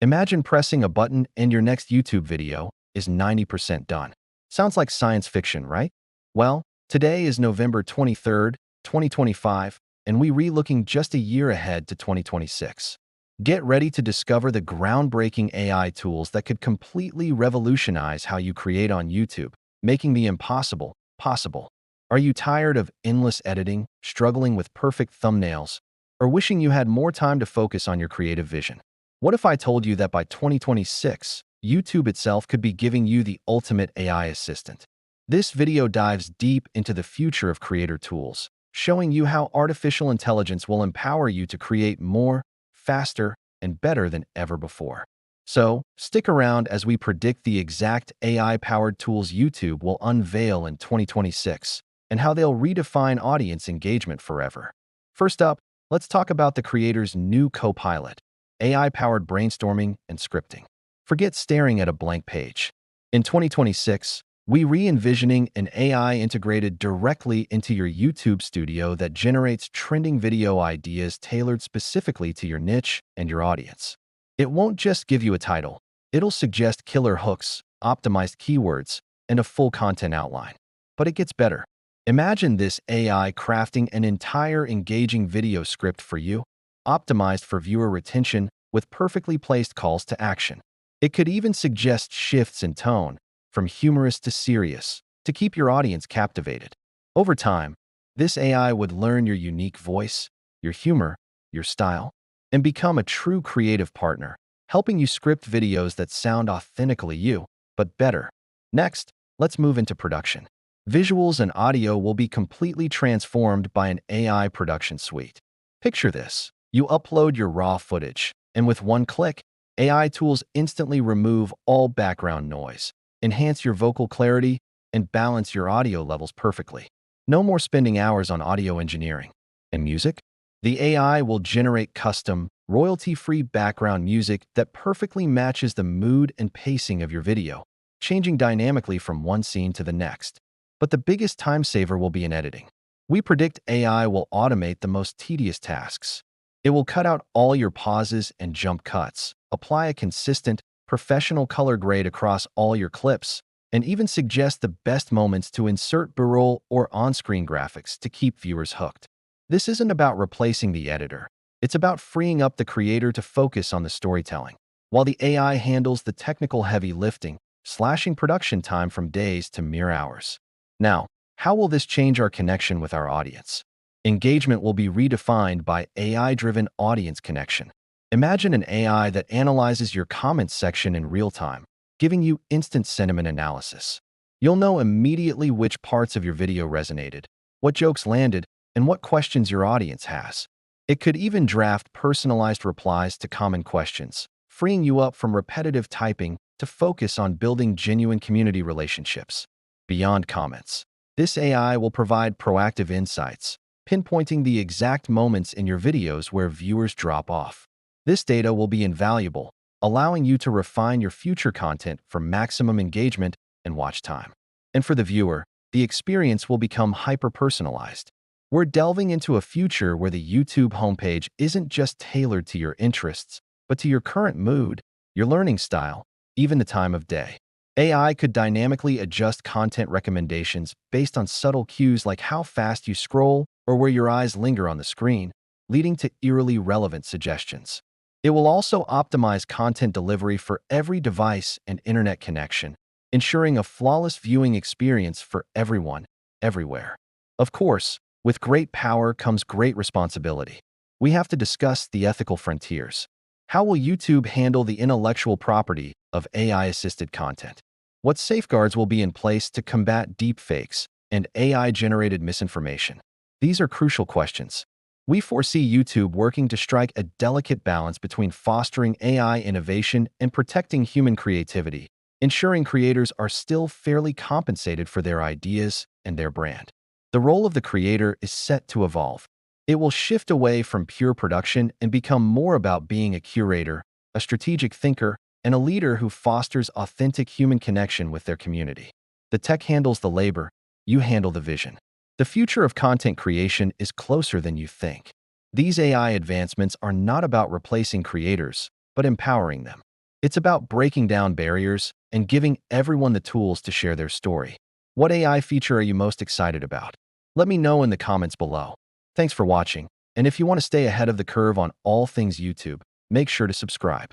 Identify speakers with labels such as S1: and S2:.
S1: Imagine pressing a button and your next YouTube video is 90% done. Sounds like science fiction, right? Well, today is November 23rd, 2025, and we re-looking just a year ahead to 2026. Get ready to discover the groundbreaking AI tools that could completely revolutionize how you create on YouTube, making the impossible possible. Are you tired of endless editing, struggling with perfect thumbnails, or wishing you had more time to focus on your creative vision? What if I told you that by 2026, YouTube itself could be giving you the ultimate AI assistant? This video dives deep into the future of creator tools, showing you how artificial intelligence will empower you to create more, faster, and better than ever before. So, stick around as we predict the exact AI-powered tools YouTube will unveil in 2026 and how they'll redefine audience engagement forever. First up, let's talk about the creator's new co-pilot, AI-powered brainstorming and scripting. Forget staring at a blank page. In 2026, we re-envisioning an AI integrated directly into your YouTube studio that generates trending video ideas tailored specifically to your niche and your audience. It won't just give you a title. It'll suggest killer hooks, optimized keywords, and a full content outline. But it gets better. Imagine this AI crafting an entire engaging video script for you, optimized for viewer retention with perfectly placed calls to action. It could even suggest shifts in tone, from humorous to serious, to keep your audience captivated. Over time, this AI would learn your unique voice, your humor, your style, and become a true creative partner, helping you script videos that sound authentically you, but better. Next, let's move into production. Visuals and audio will be completely transformed by an AI production suite. Picture this. You upload your raw footage, and with one click, AI tools instantly remove all background noise, enhance your vocal clarity, and balance your audio levels perfectly. No more spending hours on audio engineering. And music? The AI will generate custom, royalty-free background music that perfectly matches the mood and pacing of your video, changing dynamically from one scene to the next. But the biggest time saver will be in editing. We predict AI will automate the most tedious tasks. It will cut out all your pauses and jump cuts, apply a consistent, professional color grade across all your clips, and even suggest the best moments to insert B-roll or on-screen graphics to keep viewers hooked. This isn't about replacing the editor. It's about freeing up the creator to focus on the storytelling, while the AI handles the technical heavy lifting, slashing production time from days to mere hours. Now, how will this change our connection with our audience? Engagement will be redefined by AI-driven audience connection. Imagine an AI that analyzes your comments section in real time, giving you instant sentiment analysis. You'll know immediately which parts of your video resonated, what jokes landed, and what questions your audience has. It could even draft personalized replies to common questions, freeing you up from repetitive typing to focus on building genuine community relationships. Beyond comments, this AI will provide proactive insights, pinpointing the exact moments in your videos where viewers drop off. This data will be invaluable, allowing you to refine your future content for maximum engagement and watch time. And for the viewer, the experience will become hyper-personalized. We're delving into a future where the YouTube homepage isn't just tailored to your interests, but to your current mood, your learning style, even the time of day. AI could dynamically adjust content recommendations based on subtle cues like how fast you scroll or where your eyes linger on the screen, leading to eerily relevant suggestions. It will also optimize content delivery for every device and internet connection, ensuring a flawless viewing experience for everyone, everywhere. Of course, with great power comes great responsibility. We have to discuss the ethical frontiers. How will YouTube handle the intellectual property of AI-assisted content? What safeguards will be in place to combat deepfakes and AI-generated misinformation? These are crucial questions. We foresee YouTube working to strike a delicate balance between fostering AI innovation and protecting human creativity, ensuring creators are still fairly compensated for their ideas and their brand. The role of the creator is set to evolve. It will shift away from pure production and become more about being a curator, a strategic thinker, and a leader who fosters authentic human connection with their community. The tech handles the labor, you handle the vision. The future of content creation is closer than you think. These AI advancements are not about replacing creators, but empowering them. It's about breaking down barriers and giving everyone the tools to share their story. What AI feature are you most excited about? Let me know in the comments below. Thanks for watching, and if you want to stay ahead of the curve on all things YouTube, make sure to subscribe.